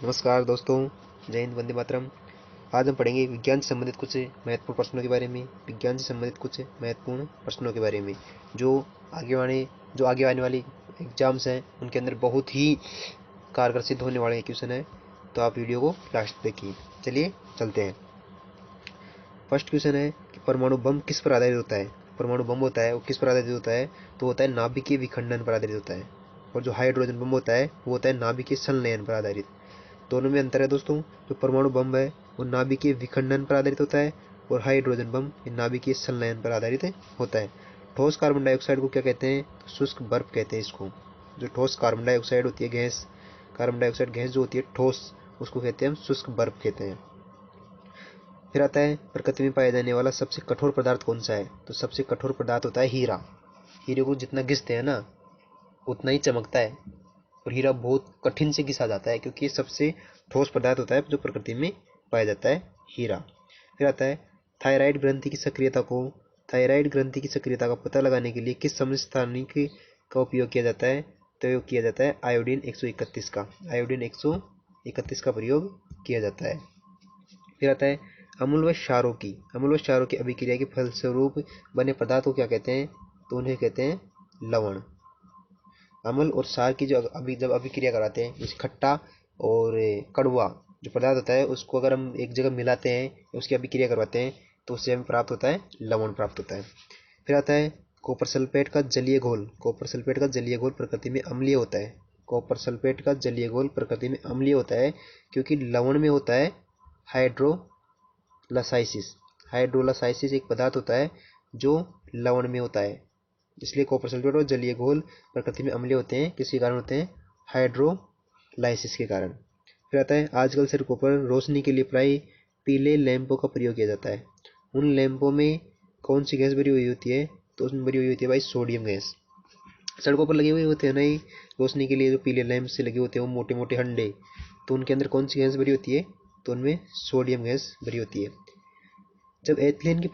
नमस्कार दोस्तों, जय हिंद, वंदे मातरम। आज हम पढ़ेंगे विज्ञान से संबंधित कुछ महत्वपूर्ण प्रश्नों के बारे में। विज्ञान से संबंधित कुछ महत्वपूर्ण प्रश्नों के बारे में जो आगे आने जो आगे आने वाली एग्जाम्स हैं उनके अंदर बहुत ही कारगर सिद्ध होने वाले क्वेश्चन है। तो आप वीडियो को लास्ट देखिए। चलिए चलते हैं। फर्स्ट क्वेश्चन है कि परमाणु बम किस पर आधारित होता है। परमाणु बम होता है वो किस पर आधारित होता है, तो होता है नाभिकीय विखंडन पर आधारित होता है। और जो हाइड्रोजन बम होता है वो होता है नाभिकीय संलयन पर आधारित। दोनों में अंतर है दोस्तों। जो परमाणु बम है वो नाभिकीय विखंडन पर आधारित होता है और हाइड्रोजन बम नाभिकीय संलयन पर आधारित होता है। ठोस कार्बन डाइऑक्साइड को क्या कहते हैं, तो शुष्क बर्फ कहते हैं इसको। जो ठोस कार्बन डाइऑक्साइड होती है गैस, कार्बन डाइऑक्साइड गैस जो होती है ठोस, उसको कहते हैं हम शुष्क बर्फ कहते हैं। फिर आता है प्रकृति में पाया जाने वाला सबसे कठोर पदार्थ कौन सा है, तो सबसे कठोर पदार्थ होता है हीरा। हीरे को जितना घिसते हैं ना उतना ही चमकता है, और हीरा बहुत कठिन से घिसा जाता है क्योंकि ये सबसे ठोस पदार्थ होता है जो प्रकृति में पाया जाता है, हीरा। फिर आता है थायराइड ग्रंथि की सक्रियता को थायराइड ग्रंथि की सक्रियता का पता लगाने के लिए किस समस्थानिक का उपयोग किया जाता है, तो उपयोग किया जाता है आयोडीन 131 का। आयोडीन 131 का प्रयोग किया जाता है। फिर आता है अम्ल व क्षारों की अभिक्रिया के फलस्वरूप बने पदार्थ को क्या कहते हैं, तो उन्हें कहते हैं लवण। अम्ल और क्षार की जो जब अभिक्रिया कराते हैं, जैसे खट्टा और कड़वा जो पदार्थ होता है उसको अगर हम एक जगह मिलाते हैं, उसकी अभिक्रिया करवाते हैं, तो उससे हमें प्राप्त होता है लवण प्राप्त होता है। फिर आता है कॉपर सल्फेट का जलीय घोल। कॉपर सल्फेट का जलीय घोल प्रकृति में अम्लीय होता है। कॉपर सल्फेट का जलीय घोल प्रकृति में अम्लीय होता है क्योंकि लवण में होता है हाइड्रोलासाइसिस। हाइड्रोलासाइसिस एक पदार्थ होता है जो लवण में होता है, इसलिए कॉपर सल्फेट और जलीय घोल प्रकृति में अम्लीय होते हैं। किसके कारण होते हैं, हाइड्रोलाइसिस के कारण। फिर आता है आजकल सड़कों पर रोशनी के लिए प्राय पीले लैंपों का प्रयोग किया जाता है। उन लैंपों में कौन सी गैस भरी हुई होती है, तो उसमें भरी हुई होती है भाई सोडियम गैस। सड़कों पर लगे हुए होते हैं ना ये रोशनी के लिए, जो पीले लैंप से लगे होते हैं वो मोटे मोटे हंडे, तो उनके अंदर कौन सी गैस भरी होती है, तो उनमें सोडियम गैस भरी होती है। जब एथिलीन की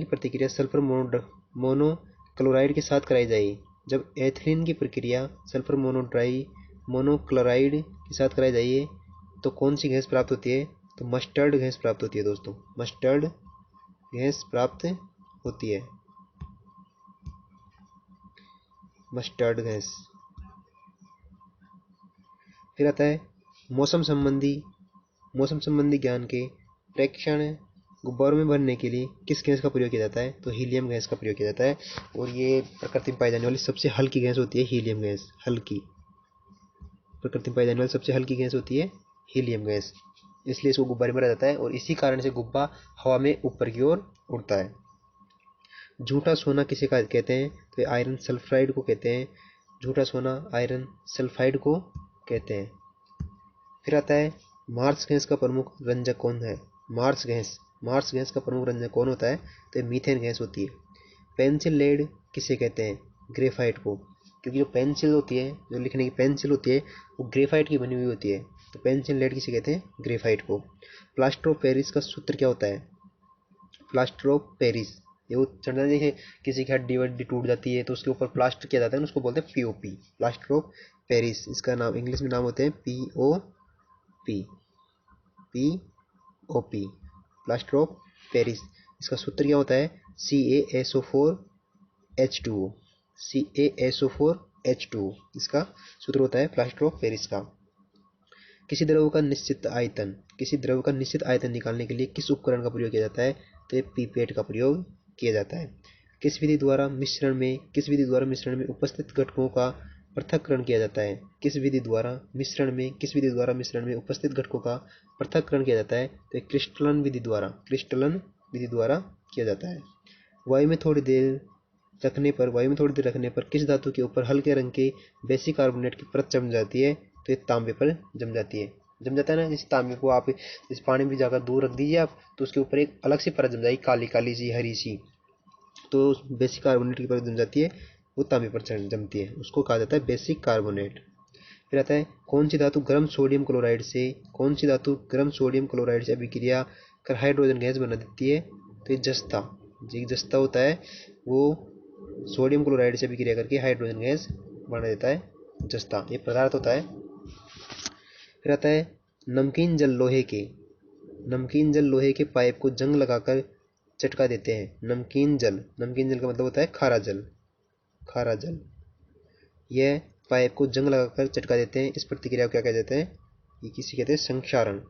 प्रतिक्रिया सल्फर मोनोक्लोराइड के साथ कराई जाए जब एथिलीन की प्रक्रिया सल्फर मोनोक्लोराइड के साथ कराई जाए तो कौन सी गैस प्राप्त होती है, तो मस्टर्ड गैस प्राप्त होती है दोस्तों। मस्टर्ड गैस प्राप्त होती है, मस्टर्ड गैस। फिर आता है मौसम संबंधी मौसम संबंधी ज्ञान के प्रेक्षण गुब्बारों में भरने के लिए किस गैस का प्रयोग किया जाता है, तो हीलियम गैस का प्रयोग किया जाता है। और ये प्रकृति में पाई जाने वाली सबसे हल्की गैस होती है हीलियम गैस। हल्की प्रकृति में पाई जाने वाली सबसे हल्की गैस होती है हीलियम गैस, इसलिए इसको गुब्बारे में भरा जाता है और इसी कारण से गुब्बा हवा में ऊपर की ओर उड़ता है। झूठा सोना किसे कहते हैं, तो आयरन सल्फाइड को कहते हैं। झूठा सोना आयरन सल्फाइड को कहते हैं। फिर आता है मार्स गैस का प्रमुख रंजक कौन है। मार्स गैस का प्रमुख रंजक कौन होता है, तो मीथेन गैस होती है। पेंसिल लेड किसे कहते हैं, ग्रेफाइट को, क्योंकि जो पेंसिल होती है, जो लिखने की पेंसिल होती है वो ग्रेफाइट की बनी हुई होती है, तो पेंसिल लेड किसे कहते हैं, ग्रेफाइट को। प्लास्टर ऑफ पेरिस का सूत्र क्या होता है, प्लास्टर ऑफ पेरिस, ये वो चढ़ना देखिए, किसी की हड्डी वड्डी टूट जाती है तो उसके ऊपर प्लास्टर किया जाता है, उसको बोलते हैं पीओपी, प्लास्टर ऑफ पेरिस। इसका नाम इंग्लिश में नाम होते हैं POP, POP, plaster of Paris. इसका सूत्र क्या होता है, CaSO4H2O, CaSO4H2O इसका सूत्र होता है प्लास्टर ऑफ पेरिस का। किसी द्रव का निश्चित आयतन निकालने के लिए किस उपकरण का प्रयोग किया जाता है, तो ये पीपेट का प्रयोग किया जाता है। किस विधि द्वारा मिश्रण में उपस्थित घटकों का पृथक्करण किया जाता है, किस विधि द्वारा मिश्रण में उपस्थित घटकों का पृथक्करण किया जाता है, तो क्रिस्टलन विधि द्वारा किया जाता है। वायु में थोड़ी देर रखने पर किस धातु के ऊपर हल्के रंग के बेसिक कार्बोनेट की परत जम जाती है, तो ये तांबे पर जम जाती है। जम जाता है ना, जिस तांबे को आप इस पानी में जाकर दूर रख दीजिए आप, तो उसके ऊपर एक अलग सी परत जम जाएगी, काली काली सी हरी सी, तो बेसिक कार्बोनेट की परत जम जाती है, वो तांबे पर जमती है, उसको कहा जाता है बेसिक कार्बोनेट। फिर आता है कौन सी धातु गर्म सोडियम क्लोराइड से अभिक्रिया कर हाइड्रोजन गैस बना देती है, तो ये जस्ता होता है, वो सोडियम क्लोराइड से अभिक्रिया करके हाइड्रोजन गैस बना देता है, जस्ता ये पदार्थ होता है। फिर आता है नमकीन जल लोहे के पाइप को जंग लगाकर चटका देते हैं। नमकीन जल का मतलब होता है खारा जल। यह पाइप को जंग लगाकर चटका देते हैं। इस प्रतिक्रिया को क्या कह देते हैं? ये किसी कहते हैं संक्षारण।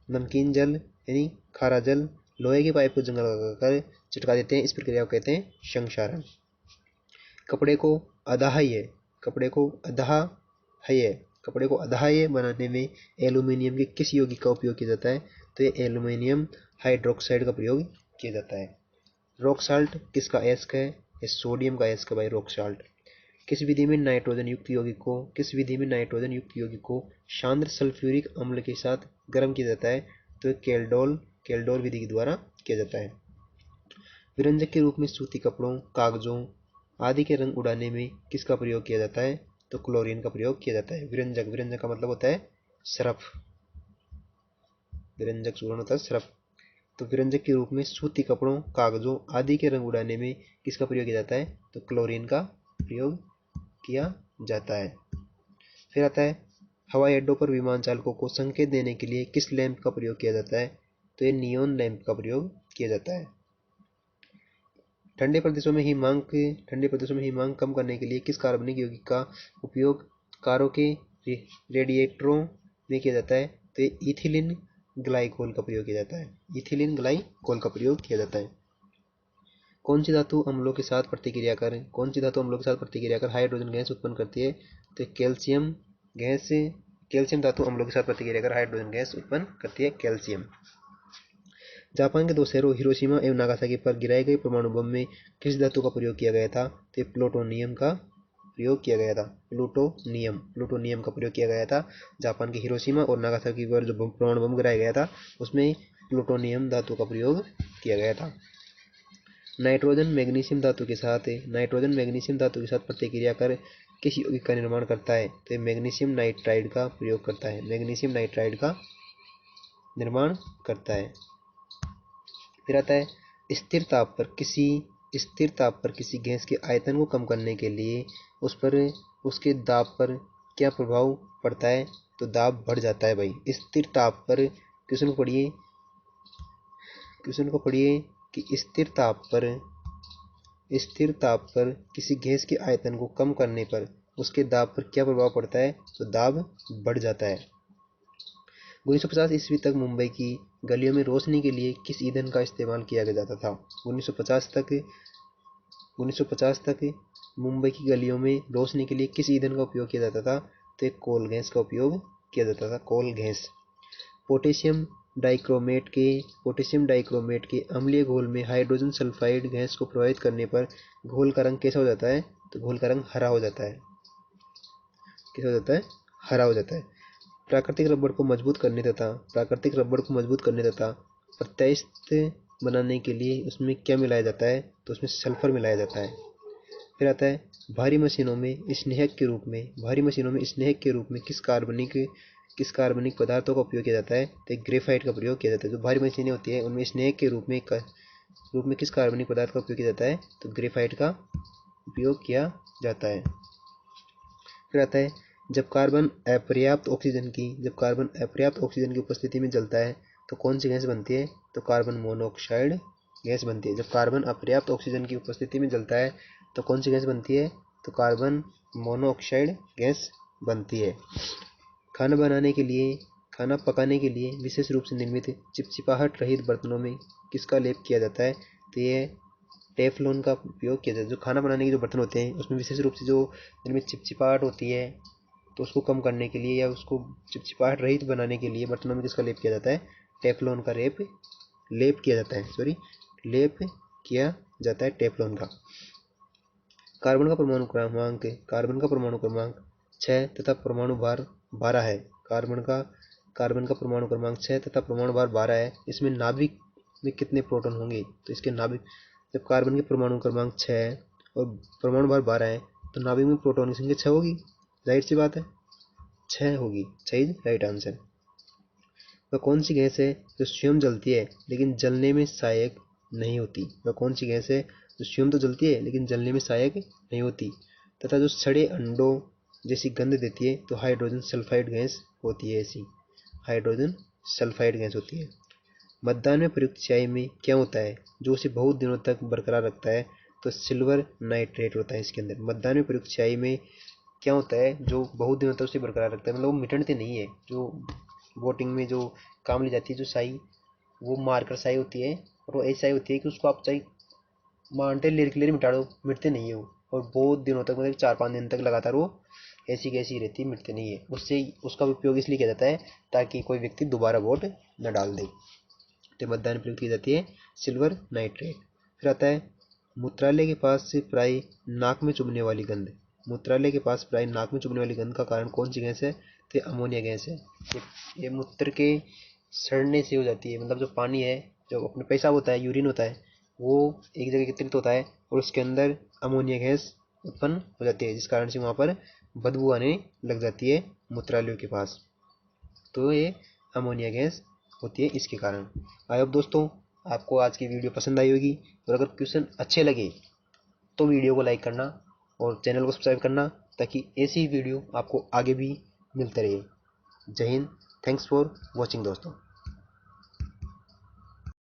नमकीन जल यानी खारा जल लोहे के पाइप को जंग लगाकर चटका देते हैं। इस प्रक्रिया को कहते हैं संक्षारण। कपड़े को अधाह्य बनाने में एल्यूमीनियम के किस यौगिक का उपयोग किया जाता है? तो ये एल्यूमीनियम हाइड्रोक्साइड का प्रयोग किया जाता है। रॉक साल्ट किसका अयस्क है? ये सोडियम का अयस्क है भाई, रॉक साल्ट। किस विधि में नाइट्रोजन युक्त यौगिक को सांद्र सल्फ्यूरिक अम्ल के साथ गर्म किया जाता है? तो केल्डोल विधि के द्वारा किया जाता है। विरंजक के रूप में सूती कपड़ों, कागजों आदि के रंग उड़ाने में किसका प्रयोग किया जाता है? तो क्लोरीन का प्रयोग किया जाता है। विरंजक का मतलब होता है सरफ। विरंजक सूरण होता है सरफ। तो विरंजक के रूप में सूती कपड़ों, कागजों आदि के रंग उड़ाने में किसका प्रयोग किया जाता है? तो क्लोरीन का प्रयोग किया जाता है। फिर आता है हवाई अड्डों पर विमान चालकों को संकेत देने के लिए किस लैंप का प्रयोग किया जाता है? तो ये नियॉन लैंप का प्रयोग किया जाता है। ठंडे प्रदेशों में हिमांक कम करने के लिए किस कार्बनिक यौगिक का उपयोग कारों के रेडिएटरों में किया जाता है? तो ये इथिलीन ग्लाइकोल का प्रयोग किया जाता है। कौन सी धातु अम्लों के साथ प्रतिक्रिया कर हाइड्रोजन गैस उत्पन्न करती है? तो कैल्शियम धातु अम्लों के साथ प्रतिक्रिया कर हाइड्रोजन गैस उत्पन्न करती है, कैल्शियम। जापान के 2 शहरों हिरोशिमा एवं नागासाकी पर गिराए गए परमाणु बम में किस धातु का प्रयोग किया गया था? तो प्लूटोनियम का प्रयोग किया गया था। प्लूटोनियम का प्रयोग किया गया था। जापान के हिरोशिमा और नागासाकी पर जो परमाणु बम गिराया गया था उसमें प्लूटोनियम धातु का प्रयोग किया गया था। नाइट्रोजन मैग्नीशियम धातु के साथ प्रतिक्रिया कर किस यौगिक का निर्माण करता है? तो मैग्नीशियम नाइट्राइड का प्रयोग करता है। निर्माण करता है। फिर आता है स्थिर ताप पर किसी गैस के आयतन को कम करने के लिए उसके दाब पर क्या प्रभाव पड़ता है? तो दाब बढ़ जाता है भाई। स्थिर ताप पर क्वेश्चन को पढ़िए कि स्थिर ताप पर किसी गैस के आयतन को कम करने पर उसके दाब पर क्या प्रभाव पड़ता है? तो दाब बढ़ जाता है। 1950 ईस्वी तक मुंबई की गलियों में रोशनी के लिए किस ईंधन का इस्तेमाल किया जाता था? 1950 तक मुंबई की गलियों में रोशनी के लिए किस ईंधन का उपयोग किया जाता था? तो कोल गैस का उपयोग किया जाता था, कोल गैस। पोटेशियम डाइक्रोमेट के अम्लीय घोल में हाइड्रोजन सल्फाइड गैस को प्रभावित करने पर घोल का रंग कैसा हो जाता है? तो घोल का रंग हरा हो जाता है। कैसा हो जाता है? हरा हो जाता है। प्राकृतिक रबड़ को मजबूत करने तथा प्रत्यास्थ बनाने के लिए उसमें क्या मिलाया जाता है? तो उसमें सल्फर मिलाया जाता है। फिर आता है भारी मशीनों में स्नेहक के रूप में किस कार्बनिक पदार्थों का उपयोग किया जाता है? तो ग्रेफाइट का प्रयोग किया जाता है। जो भारी मशीनें होती है उनमें स्नेहक के रूप में किस कार्बनिक पदार्थ का उपयोग किया जाता है? तो ग्रेफाइट का उपयोग किया जाता है। फिर आता है जब कार्बन अपर्याप्त ऑक्सीजन की उपस्थिति में जलता है तो कौन सी गैस बनती है? तो कार्बन मोनोऑक्साइड गैस बनती है। जब कार्बन अपर्याप्त ऑक्सीजन की उपस्थिति में जलता है तो कौन सी गैस बनती है? तो कार्बन मोनोऑक्साइड गैस बनती है। खाना पकाने के लिए विशेष रूप से निर्मित चिपचिपाहट रहित बर्तनों में किसका लेप किया जाता है? तो ये टेफलॉन का उपयोग किया जाता है। जो खाना बनाने के जो बर्तन होते हैं उसमें विशेष रूप से जो जिनमें चिपचिपाहट होती है तो उसको कम करने के लिए या उसको चिपचिपाहट रहित बनाने के लिए बर्तनों में किसका लेप किया जाता है? टेफलॉन का लेप किया जाता है टेफलॉन का। कार्बन का परमाणु क्रमांक 6 तथा परमाणु भार 12 है। कार्बन का परमाणु क्रमांक 6 तथा परमाणु भार 12 है। इसमें नाभिक में कितने प्रोटॉन होंगे? तो इसके नाभिक जब कार्बन के परमाणु क्रमांक 6 और परमाणु भार 12 है तो नाभिक में प्रोटॉन की संख्या 6 होगी। जाहिर सी बात है 6 होगी। 6 इज राइट आंसर। वह कौन सी गैस है जो स्वयं जलती है लेकिन जलने में सहायक नहीं होती। वह कौन सी गैस है जो स्वयं तो जलती है लेकिन जलने में सहायक नहीं होती तथा जो सड़े अंडों जैसी गंध देती है, तो हाइड्रोजन सल्फाइड गैस होती है। ऐसी हाइड्रोजन सल्फाइड गैस होती है। मतदान में प्रयुक्त स्याही में क्या होता है जो उसे बहुत दिनों तक बरकरार रखता है, तो सिल्वर नाइट्रेट होता है इसके अंदर। मतदान में प्रयुक्त स्याही में क्या होता है जो बहुत दिनों तक उसे बरकरार रखता है, मतलब वो मिटनते नहीं है। जो वोटिंग में जो काम ली जाती है जो स्याही, वो मार्कर स्याही होती है, और वो ऐसी स्याही होती है कि उसको आप चाहे माउंटेन लेयर क्लियर मिटा दो, मिटते नहीं है वो, और बहुत दिनों तक, मतलब 4-5 दिन तक लगातार वो ऐसी कैसी रहती है, मिटते नहीं है। उससे उसका उपयोग इसलिए किया जाता है ताकि कोई व्यक्ति दोबारा वोट न डाल दे। तो मतदान प्रयुक्त की जाती है सिल्वर नाइट्रेट। फिर आता है मूत्रालय के पास से प्राय नाक में चुभने वाली गंध। मूत्रालय के पास प्राय नाक में चुभने वाली गंध का कारण कौन सी गैस है, तो अमोनिया गैस है। ये मूत्र के सड़ने से हो जाती है, मतलब जो पानी है, जो अपने पेशाब होता है, यूरिन होता है, वो एक जगह एकत्रित होता है और उसके अंदर अमोनिया गैस उत्पन्न हो जाती है, जिस कारण से वहाँ पर बदबू आने लग जाती है मूत्रालयों के पास। तो ये अमोनिया गैस होती है इसके कारण। आई होप दोस्तों आपको आज की वीडियो पसंद आई होगी, और अगर क्वेश्चन अच्छे लगे तो वीडियो को लाइक करना और चैनल को सब्सक्राइब करना, ताकि ऐसी वीडियो आपको आगे भी मिलते रहे। जय हिंद, थैंक्स फॉर वॉचिंग दोस्तों।